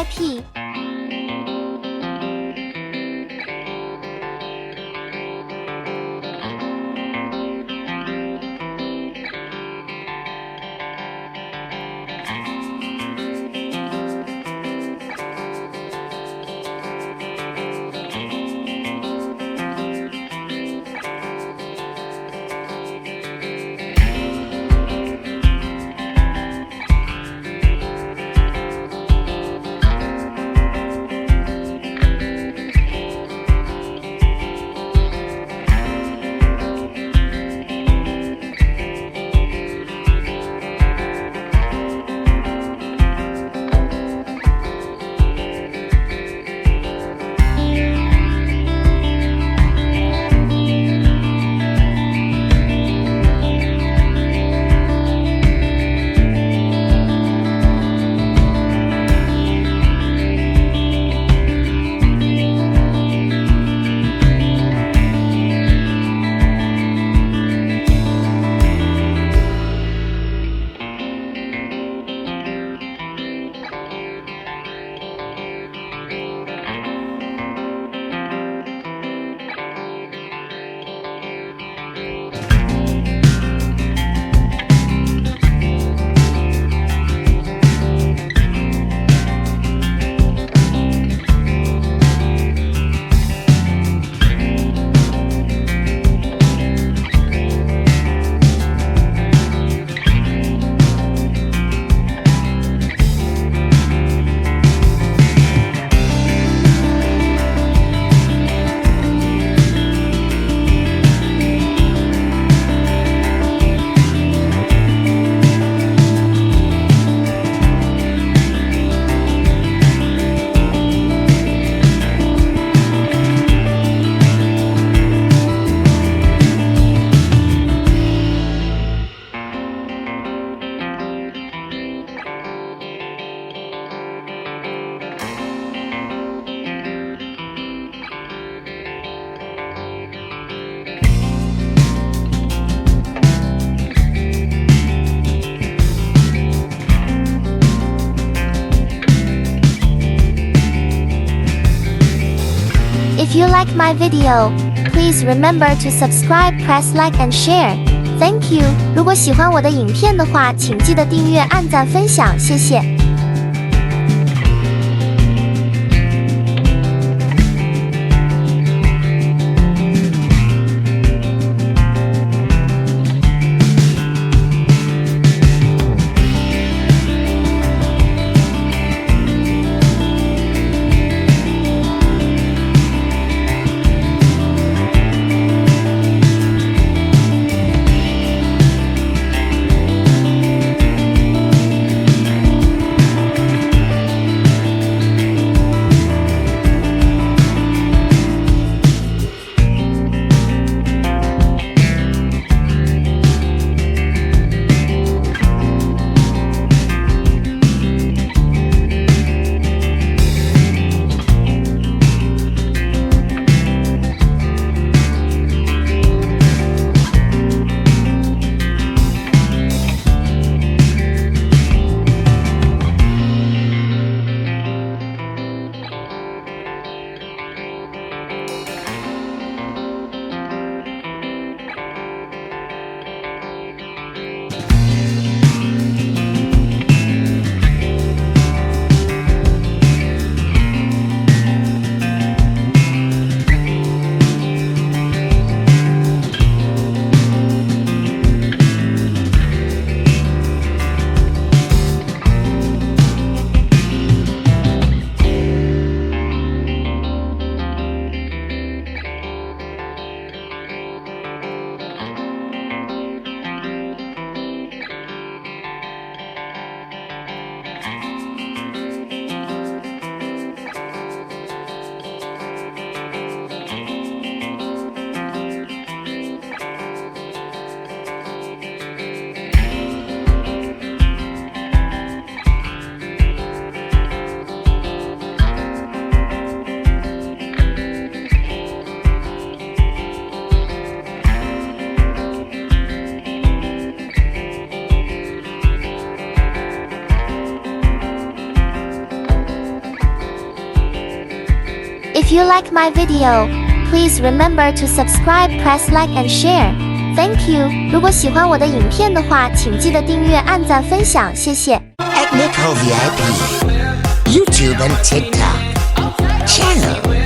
VIP。If you like my video, please remember to subscribe, press like and share. Thank you. 如果喜欢我的影片的话，请记得订阅、按赞、分享，谢谢。you like my video, please remember to subscribe, press like and share. Thank you. 如果喜欢我的影片的话，请记得订阅、按赞、分享，谢谢。Technical VIP, YouTube and TikTok channel.